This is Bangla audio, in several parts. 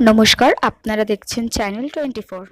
নমস্কার, আপনারা দেখছেন চ্যানেল 24।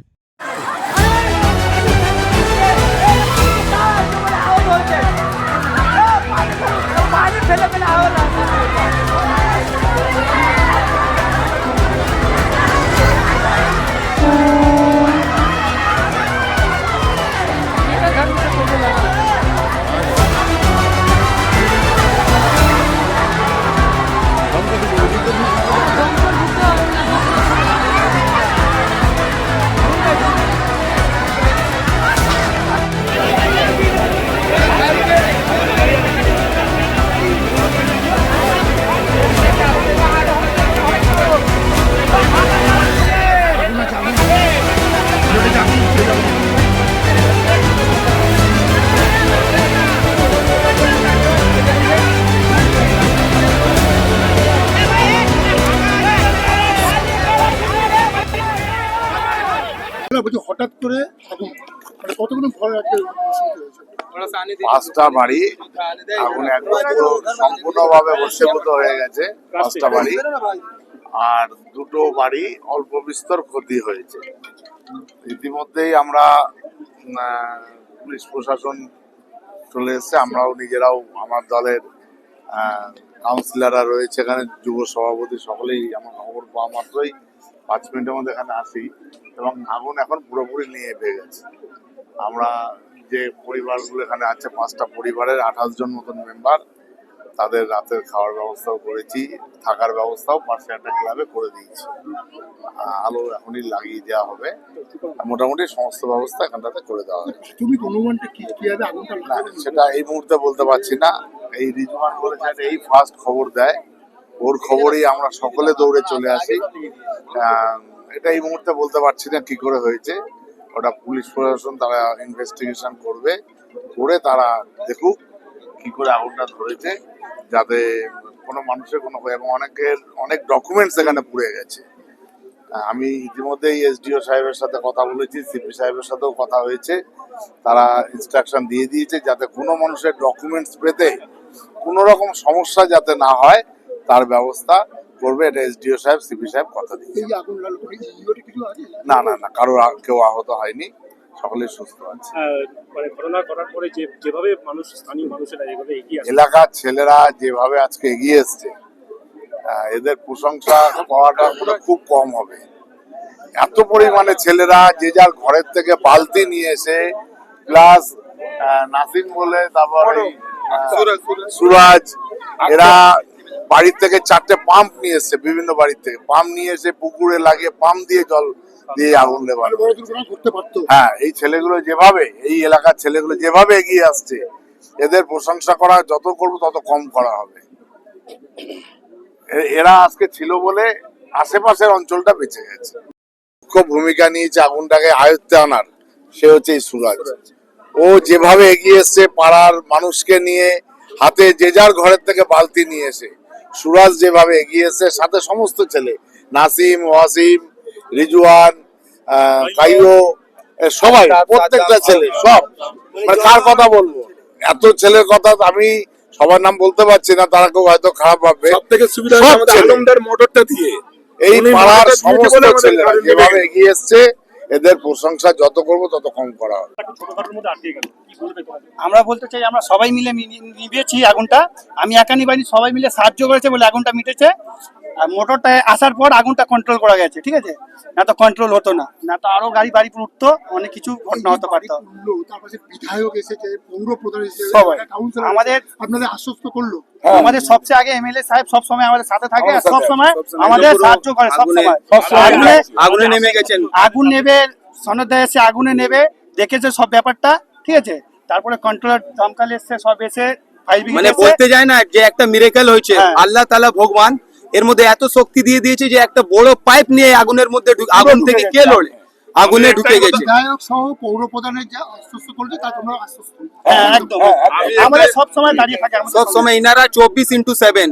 হঠাৎ করে কতগুলো ঘর পাঁচটা বাড়ি আগুন একদম সম্পূর্ণভাবে ভস্মীভূত হয়ে গেছে। পাঁচটা বাড়ি আর দুটো বাড়ি অল্প বিস্তর ক্ষতি হয়েছে। ইতিমধ্যেই আমরা পুলিশ প্রশাসন চলে এসছে, আমরাও নিজেরাও আমার দলের কাউন্সিলররা রয়েছে এখানে, যুব সভাপতি সকলেই আমার খবর পাওয়া মাত্রই 5 মিনিটের মধ্যে এখানে আসি এবং আগুন এখন পুরোপুরি নিয়ে পেয়ে গেছে। আমরা যে পরিবারগুলো এখানে আছে, 5টা পরিবারের 28 জন মতন মেম্বার, তাদের রাতের খাওয়ার ব্যবস্থাও করেছি, থাকার ব্যবস্থাও পাশে একটা ক্লাবে করে দিয়েছি। আলো এখনই লাগিয়ে দেওয়া হবে, মোটামুটি সমস্ত ব্যবস্থা এখানটাতে করে দেওয়া হবে। তুমি অনুমানটা কি হবে আগুনটা না, সেটা এই মুহূর্তে বলতে পারছি না। এই রিজওয়ান বলেছেন এই ফার্স্ট খবর দেয়, ওর খবরেই আমরা সকলে দৌড়ে চলে আসি। এটা এই মুহূর্তে বলতে পারছি না কি করে হয়েছে, ওটা পুলিশ প্রশাসন তারা ইনভেস্টিগেশন করবে, করে তারা দেখুক কি করে আগুনটা ধরেছে, যাতে কোনো মানুষের কোনো, এবং অনেক ডকুমেন্টস এখানে পুড়ে গেছে। আমি ইতিমধ্যেই এসডিও সাহেবের সাথে কথা বলেছি, সিপি সাহেবের সাথেও কথা হয়েছে, তারা ইনস্ট্রাকশন দিয়ে দিয়েছে যাতে কোনো মানুষের ডকুমেন্টস পেতে কোনো রকম সমস্যা যাতে না হয় তার ব্যবস্থা করবে। এটা এসডিও সাহেব সিপি সাহেব কথা দিয়েছে। না না না, কারো কেউ আহত হয়নি, সকলে সুস্থ আছে। ঘটনা করার পরে যেভাবে স্থানীয় মানুষেরা এভাবে এগিয়ে আসে, এলাকার ছেলেরা যেভাবে আজকে এগিয়ে এসছে, এদের প্রশংসা করাটা খুব কম হবে। এত পরিমাণে ছেলেরা যে যার ঘরের থেকে বালতি নিয়ে এসে, প্লাস নাসিম বলে, তারপরে সুরাজ, এরা বাড়ির থেকে 4টে পাম্প নিয়ে এসছে, বিভিন্ন বাড়ির থেকে পাম্প নিয়ে এসে পুকুরে লাগিয়ে পাম্প দিয়ে জল দিয়ে আগুন নেভানো। হ্যাঁ, এই ছেলেগুলো যেভাবে, এই এলাকার ছেলেগুলো যেভাবে এগিয়ে আসছে, এদের প্রশংসা করা যত করবো তত কম করা হবে। এরা আজকে ছিল বলে আশেপাশের অঞ্চলটা বেঁচে গেছে। মুখ্য ভূমিকা নিয়েছে আগুনটাকে আয়ত্তে আনার, সে হচ্ছে এই সুরাজ। ও যেভাবে এগিয়ে এসছে পাড়ার মানুষকে নিয়ে, হাতে যে যার ঘরের থেকে বালতি নিয়ে এসে, সুরাজ যেভাবে এগিয়ে এসছে, সাথে সমস্ত ছেলে, নাসিম, ওয়াসিম, রিজওয়ান, কাইও, সবাই, প্রত্যেকটা ছেলে, সব, মানে কার কথা বলবো, এত ছেলের কথা আমি সবার নাম বলতে পারছি না, তারা কেউ হয়তো খারাপ ভাববে। সবথেকে সুবিধা আলমদার মোটরটা দিয়ে এই পাড়ার সমস্ত ছেলেরা যেভাবে এগিয়ে এসছে, এদের প্রশংসা যত করবো তত কম করা হবে। আমরা বলতে চাই, আমরা সবাই মিলে নিভিয়েছি আগুনটা। আমি একা নিবাইনি, সবাই মিলে সাহায্য করেছে বলে আগুনটা মিটেছে। আর মোটরটা আসার পর আগুনটা কন্ট্রোল করা গেছে, ঠিক আছে, না তো কন্ট্রোল হতো না, না তো আরো গাড়ি বাড়ি উঠতো, অনেক কিছু ঘটনা হতে পারতো। বিধায়ক এসেছে, পৌর প্রধান এসেছে, সবাই আমাদের আপনাদের আশ্বস্ত করলো। আমাদের সবচেয়ে আগে এমএলএ সাহেব সব সময় আমাদের সাথে থাকে, সব সময় আমাদের সাহায্য করে, সব সময় আগুনে নেমে গেছেন, আগুন নেবে, সনদ এসে আগুনে নেবে, দেখেছে সব ব্যাপারটা, ঠিক আছে। তারপরে কন্ট্রোলার দমকাল এসছে, সব এসে মানে বলতে যায় না যে একটা মিরাকেল হয়েছে, আল্লাহ তাআলা ভগবান এর মধ্যে এত শক্তি দিয়ে দিয়েছে যে একটা বড় পাইপ নিয়ে আগুনের মধ্যে আগুন থেকে কে লড়ে আগুনে ঢুকে গেছে। বিধায়ক সহ পৌর প্রধানের যা আশ্বস্ত করেছে তা তোমরা আশ্বস্ত। একদম আমাদের সব সময় দাঁড়িয়ে থাকে, সব সময় ইনারা 24x7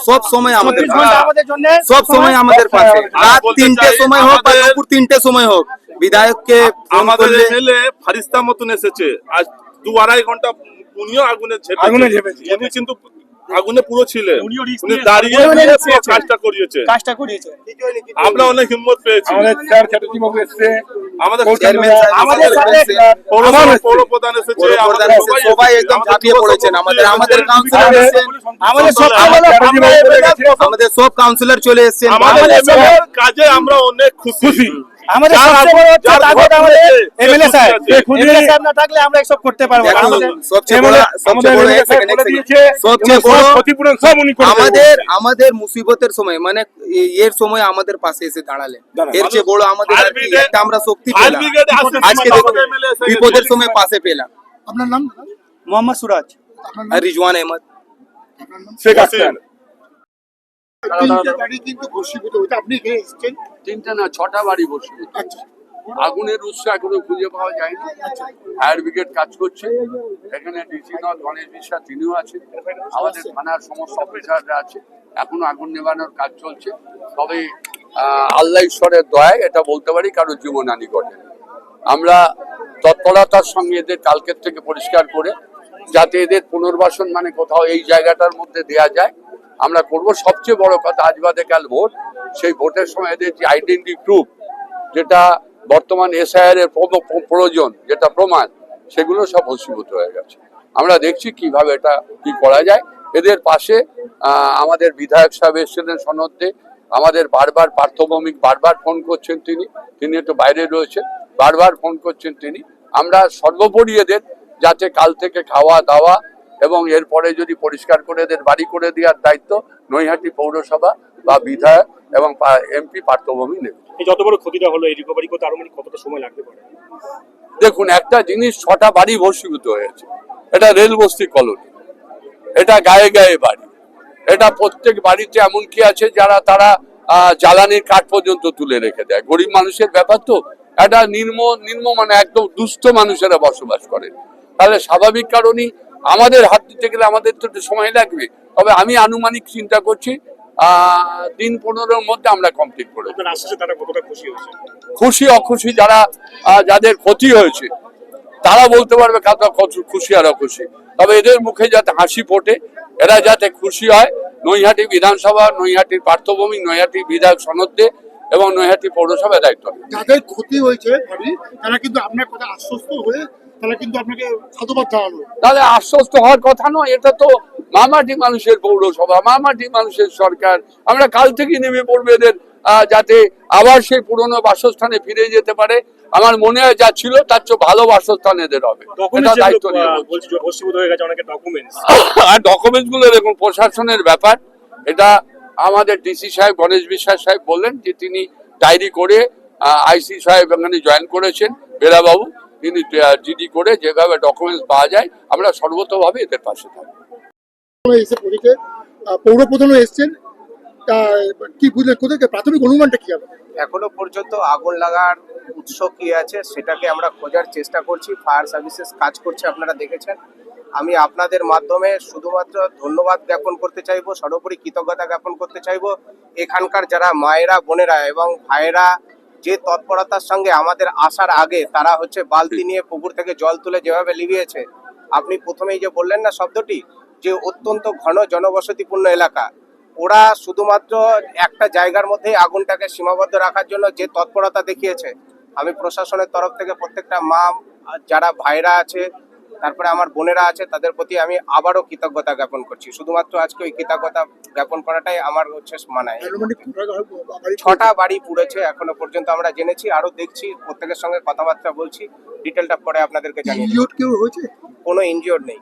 সব সময় আমাদের জন্য, সব সময় আমাদের পাশে, রাত 3টে সময় হোক বা দুপুর 3টে সময় হোক, বিধায়ককে আমাদের এমএলএ ফারিস্তা মতন এসেছে, আজ 2-2.5 ঘন্টা উনিও আগুনে ঝেপেছে, উনি কিন্তু আগুনে পুরো ছিলেন, উনিও risk উনি নিয়ে- দাঁড়িয়ে উনিও নিয়ে risk পুরো নিয়েছেন। কাজটা করিয়েছে। কাজটা করিয়েছে। আমরা অনেক হিম্মত পেয়েছি। আমাদের স্যার চ্যাটার্জি বাবু এসছে, আমাদের চেয়ারম্যান সাহেব আমাদের সাথে পৌর প্রধান এসেছে, পৌর প্রধান এসেছে, সবাই একদম ঝাঁপিয়ে পড়েছেন। আমাদের কাউন্সিলর এসেছেন, আমাদের সব আমাদের সব কাউন্সিলর চলে এসেছেন। আমাদের আমাদের MLA র কাজে আমরা অনেক খুশি। আমাদের যার সবচেয়ে বড় হচ্ছে যার তাগত ভোট আমাদের পেয়েছে, এমএলএ সাহেব। সে এমএলএ সাহেব না থাকলে আমরা এসব করতে পারবো না। দেখুন, আমাদের সবচেয়ে বড় সবচেয়ে বড় ক্ষতিপূরণ সব উনি করে আমাদের মুসিবতের সময় মানে এর সময় আমাদের পাশে এসে দাঁড়ালেন। এর চেয়ে বড় আমাদের আর কি একটা আমরা শক্তি ফায়ার পেলাম। ব্রিগেডে আসতে আজকে সময় দেখুন আমাদের MLA এসে গেছে। বিপদের সময় পাশে পেলাম। আপনার নাম? মোহাম্মদ সুরাজ। আপনার আর নাম? রিজওয়ান আহমদ। আপনার নাম? শেখ আক্তার। তিনটে বাড়ি কিন্তু ভস্মীভূত হয়েছে, আপনি এখানে এসেছেন। তিনটা না 6টা বাড়ি বসে আচ্ছা, আগুনের উৎস এখনো খুঁজে পাওয়া যায়নি। ফায়ার ব্রিগেড কাজ করছে, এখানে ডিসি নদ গণেশ বিশ্বাস তিনিও আছেন, আমাদের থানার সমস্ত অফিসাররা আছে। এখনো আগুন নেভানোর কাজ চলছে। তবে আল্লাহ ঈশ্বরের দয়ায় এটা বলতে পারি কারো জীবনহানি ঘটে। আমরা তৎপরতার সঙ্গে এদের কালকের থেকে পরিষ্কার করে যাতে এদের পুনর্বাসন মানে কোথাও এই জায়গাটার মধ্যে দেয়া যায় আমরা করব। সবচেয়ে বড় কথা আজ বাদে কাল ভোট, সেই ভোটের সময় এদের যে আইডেন্টি প্রুফ যেটা বর্তমান এসআইআর এর প্রয়োজন যেটা প্রমাণ সেগুলো সব ভস্মীভূত হয়ে গেছে। আমরা দেখছি কিভাবে এটা কি করা যায়। এদের পাশে আমাদের বিধায়ক সাহেব এসেছিলেন সনদে, আমাদের বারবার পার্থভৌমিক বারবার ফোন করছেন, তিনি একটু বাইরে রয়েছেন, বারবার ফোন করছেন তিনি। আমরা সর্বোপরি এদের যাতে কাল থেকে খাওয়া দাওয়া এবং এরপরে যদি পরিষ্কার করে এদের বাড়ি করে দেওয়ার দায়িত্ব নৈহাটি পৌরসভা বা বিধায়ক এবং এমপি পার্থভূমি নেবে। এই যত বড় ক্ষতিটা হলো এই রিকভারি করতে আরো কতটা সময় লাগতে পারে? দেখুন, একটা জিনিস 6টা বাড়ি ভস্মীভূত হয়েছে। এটা রেল বস্তি কলোনি, এটা গায়ে গায়ে বাড়ি, এটা প্রত্যেক বাড়িতে এমনকি আছে যারা তারা জ্বালানির কাঠ পর্যন্ত তুলে রেখে দেয়। গরিব মানুষের ব্যাপার তো, এটা নিম্ন মানে একদম দুস্থ মানুষেরা বসবাস করে। তাহলে স্বাভাবিক কারণেই আমাদের হাত দিতে গেলে আমাদের তো একটু সময় লাগবে। তবে আমি আনুমানিক চিন্তা করছি দিন-15-র মধ্যে আমরা কমপ্লিট করে দেব। আপনার আশ্বাসে তারা কতটা খুশি হয়েছে? খুশি অখুশি যারা যাদের ক্ষতি হয়েছে তারা বলতে পারবে কত খুশি আর অখুশি। তবে এদের মুখে যাতে হাসি ফোটে, এরা যাতে খুশি হয়। নৈহাটি বিধানসভা, নৈহাটির পার্থভূমি, নৈহাটি বিধায়ক সনদে এবং নৈহাটি পৌরসভায় দায়িত্ব নেবে। যাদের ক্ষতি হয়েছে বাড়ি, তারা কিন্তু আপনার কথা আশ্বস্ত হয়ে তারা কিন্তু আপনাকে সাধুবাদ জানালো। তাহলে আশ্বস্ত হওয়ার কথা নয়, এটা তো মামাটি মানুষের পৌরসভা, মামাটি মানুষের সরকার। আমরা কাল থেকে নেমে পড়বো এদের যাতে আবার সেই পুরনো বাসস্থানে ফিরে যেতে পারে। আমার মনে হয় যা ছিল তার চেয়ে ভালো বাসস্থান এদের হবে, এটা দায়িত্ব নিয়ে বলছি। বলছি যে ভস্মীভূত হয়ে গেছে অনেকে ডকুমেন্টস। আর ডকুমেন্টস গুলো দেখুন প্রশাসনের ব্যাপার। এটা আমাদের ডিসি সাহেব গণেশ বিশ্বাস সাহেব বললেন যে তিনি ডায়েরি করে, আইসি সাহেব এখানে জয়েন করেছেন বেলাবাবু, তিনি জিডি করে যেভাবে ডকুমেন্টস পাওয়া যায় আমরা সর্বতভাবে এদের পাশে থাকবো। এসে পৌঁছেছে, পৌর প্রধানও এসছেন। তা কি বুঝলেন, কোথায় প্রাথমিক অনুমানটা কি হবে? এখনো পর্যন্ত আগুন লাগার উৎস কি আছে সেটাকে আমরা খোঁজার চেষ্টা করছি। ফায়ার সার্ভিসেস কাজ করছে, আপনারা দেখেছেন। আমি আপনাদের মাধ্যমে শুধুমাত্র ধন্যবাদ জ্ঞাপন করতে চাইবো, সর্বোপরি কৃতজ্ঞতা জ্ঞাপন করতে চাইবো এখানকার যারা মায়েরা, বোনেরা এবং ভাইয়েরা যে তৎপরতার সঙ্গে আমাদের আসার আগে তারা হচ্ছে বালতি নিয়ে পুকুর থেকে জল তুলে যেভাবে লিভিয়েছে। আপনি প্রথমেই যে বললেন না শব্দটি, যে অত্যন্ত ঘন জনবসতিপূর্ণ এলাকা, ওরা শুধুমাত্র একটা জায়গার মধ্যেই আগুনটাকে সীমাবদ্ধ রাখার জন্য যে তৎপরতা দেখিয়েছে, আমি প্রশাসনের তরফ থেকে প্রত্যেকটা মা, যারা ভাইরা আছে, তারপরে আমার বোনেরা আছে, তাদের প্রতি আমি আবারও কৃতজ্ঞতা জ্ঞাপন করছি। শুধুমাত্র আজকে ওই কৃতজ্ঞতা জ্ঞাপন করাটাই আমার হচ্ছে মানায়। 6টা বাড়ি পুড়েছে এখনো পর্যন্ত আমরা জেনেছি, আরো দেখছি, প্রত্যেকের সঙ্গে কথাবার্তা বলছি, ডিটেলটা পরে আপনাদেরকে জানিয়ে দেব। কেউ হয়েছে? কোনো ইনজিওর নেই।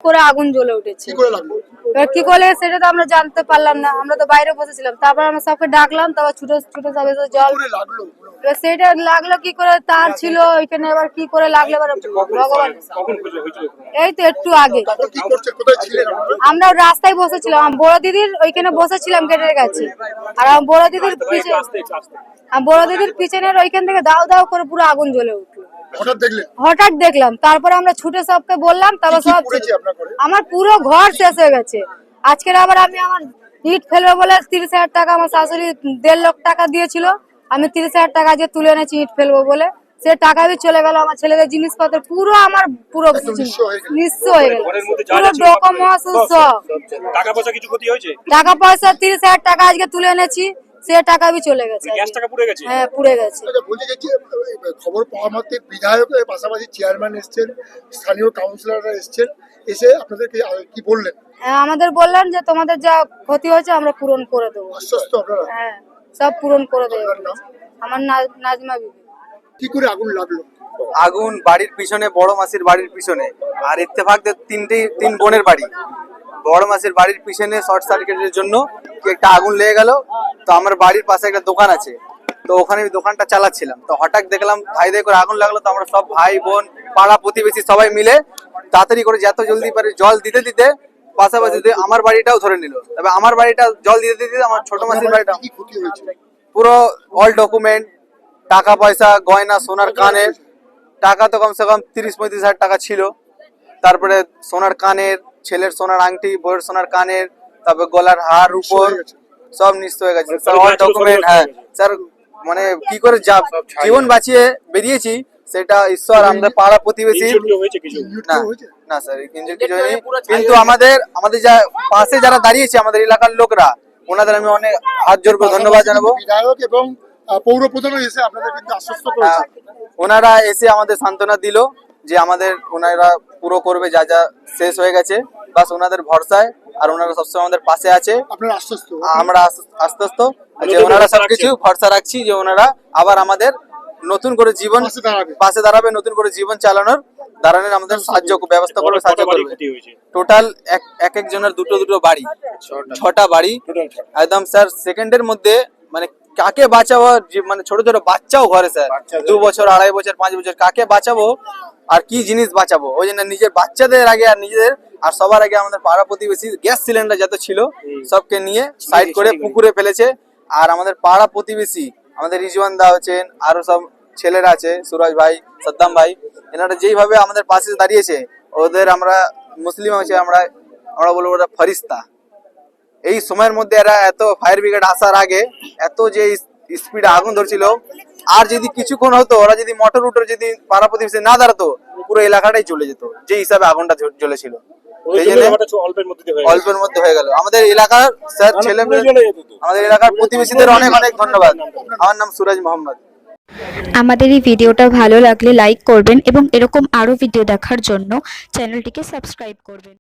করে আগুন জ্বলে উঠেছে। কি করে লাগলো? এবার কি করে সেটা তো আমরা জানতে পারলাম না, আমরা তো বাইরে বসেছিলাম। তারপর আমরা সবকে ডাকলাম, তারপর ছুটে ছুটে সব এসে জল। কি করে লাগলো? এবার সেটা লাগলো কি করে, তার ছিল ওইখানে, এবার কি করে লাগলো এবার ভগবান। কখন হয়েছিল? এই তো একটু আগে। তারপর কি করছে, কোথায় ছিলেন আপনারা? আমরা রাস্তায় বসেছিলাম, আমার বড় দিদির ওইখানে বসেছিলাম গেটের কাছে। আর আমার বড় দিদির পিছনে, বড় দিদির পিছনের ওইখান থেকে দাও দাও করে পুরো আগুন জ্বলে উঠলো। হঠাৎ দেখলেন? হঠাৎ দেখলাম, তারপরে আমরা ছুটে সবকে বললাম, তারপর কি সব পড়েছে আপনার ঘরে? আমার পুরো ঘর শেষ হয়ে গেছে। আজকের আবার আমি আমার ইট ফেলবো বলে 30,000 টাকা আমার শাশুড়ি 1.5 লাখ টাকা দিয়েছিল, আমি 30,000 টাকা দিয়ে তুলে এনেছি ইট ফেলবো বলে। সে টাকা भी চলে গেল, আমার ছেলেদের জিনিসপত্র পুরো আমার পুরো একদম নিঃস্ব হয়ে গেল। নিঃস্ব হয়ে গেল, ঘরের মধ্যে যা পুরো যা ছিল ডকুমেন্টস সব। টাকা পয়সা কিছু ক্ষতি হয়েছে? টাকা পয়সা 30,000 টাকা আজকে তুলে এনেছি, সে টাকা भी চলে গেছে। গ্যাস টাকা পুড়ে গেছে? হ্যাঁ পুড়ে গেছে। আচ্ছা, বলতে চাইছি খবর পাওয়া মাত্র বিধায়কের পাশাপাশি চেয়ারম্যান এসছেন, স্থানীয় কাউন্সিলররা এসছেন, এসে আপনাদেরকে কি বললেন? হ্যাঁ, আমাদের বললেন যে তোমাদের যা ক্ষতি হয়েছে আমরা পূরণ করে দেবো। আশ্বস্ত আপনারা? হ্যাঁ সব পূরণ করে দেবো। আপনার নাম? আমার নাজমা বিবি। কি করে আগুন লাগলো? আগুন বাড়ির পিছনে, বড় মাসির বাড়ির পিছনে, আর ইত্তেফাকদের তিন বোনের বাড়ি। বড় মাসির বাড়ির পিছনে শর্ট সার্কিটের জন্য কি একটা আগুন লেগে গেল। তো আমার বাড়ির পাশে একটা দোকান আছে, তো ওখানে আমি দোকানটা চালাচ্ছিলাম, তো হঠাৎ দেখলাম ধাই ধাই করে আগুন লাগলো। তো আমরা সব ভাই বোন পাড়া প্রতিবেশী সবাই মিলে তাড়াতাড়ি করে যত জলদি পারে জল দিতে দিতে পাশাপাশি আমার বাড়িটাও ধরে নিল। তবে আমার বাড়িটা জল দিতে দিতে আমার ছোট মাসির বাড়িটা কি ক্ষতি হয়েছে? পুরো অল ডকুমেন্ট, টাকা পয়সা, গয়না, সোনার কানের, টাকা তো কমসে কম 30-35 হাজার টাকা ছিল। তারপরে সোনার কানের, ছেলের সোনার আংটি, বউয়ের সোনার কানের, তারপরে গলার হার, উপর সব নিশ্চয় হয়ে গেছে স্যার, অল ডকুমেন্ট। হ্যাঁ স্যার, মানে কি করে জীবন বাঁচিয়ে বেরিয়েছি সেটা ঈশ্বর, আমাদের পাড়া প্রতিবেশী। ইনজুরি হয়েছে কিছু? না না স্যার, ইনজুরি কিছু হয়নি, কিন্তু আমাদের যা পাশে যারা দাঁড়িয়েছে আমাদের এলাকার লোকরা, ওনাদের আমি অনেক হাত জোর করে ধন্যবাদ জানাবো। বিধায়ক এবং পৌর প্রধানও এসে আপনাদের কিন্তু আশ্বস্ত করেছে। ওনারা এসে আমাদের সান্ত্বনা দিল যে ওনারা পুরো করবে, যা যা শেষ হয়ে গেছে বাস ওনাদের ভরসায়, আর ওনারা সবসময় আমাদের পাশে আছে। আপনারা আশ্বস্ত? আমরা আশ্বস্ত যে ওনারা সবকিছু ভরসা রাখছি যে ওনারা আবার আমাদের নতুন করে জীবন পাশে দাঁড়াবে, নতুন করে জীবন দাঁড়ানোর আমাদের ব্যবস্থা করবে, সাহায্য করবে। টোটাল এক একজনের দুটো বাড়ি, 6টা বাড়ি একদম স্যার। সেকেন্ডের মধ্যে মানে কাকে বাঁচাবো, মানে ছোট ছোট বাচ্চাও ঘরে স্যার, 2 বছর, 2.5 বছর, 5 বছর, কাকে বাঁচাবো আর কি জিনিস বাঁচাবো, ওই জন্য নিজের বাচ্চাদের আগে আর নিজেদের আর সবার আগে আমাদের পাড়া প্রতিবেশী গ্যাস সিলিন্ডার যত ছিল সবকে নিয়ে সাইড করে পুকুরে ফেলেছে। আর আমাদের পাড়া প্রতিবেশী আমাদের রিজওয়ান দা আছেন, আরো সব ছেলেরা আছে, সুরাজ ভাই, সাদ্দাম ভাই, এনারা যেইভাবে আমাদের পাশে দাঁড়িয়েছে, ওদের আমরা মুসলিম আছে, আমরা বলবো ওরা ফরিস্তা। এই সময়ের মধ্যে এরা এত ফায়ার ব্রিগেড আসার আগে এত যে স্পিডে আগুন ধরছিল, আর যদি কিছুক্ষণ হতো, ওরা যদি মোটর উঠে যদি পাড়া প্রতিবেশী না দাঁড়াতো, পুরো এলাকাটাই চলে যেত যে হিসাবে আগুনটা জ্বলেছিল। অল্পের মধ্যে হয়ে গেল। আমাদের এলাকার স্যার ছেলে, আমাদের এলাকার প্রতিবেশীদের অনেক অনেক ধন্যবাদ। আমার নাম সুরাজ মোহাম্মদ। আমাদের এই ভিডিওটা ভালো লাগলে লাইক করবেন এবং এরকম আরো ভিডিও দেখার জন্য চ্যানেলটিকে সাবস্ক্রাইব করবেন।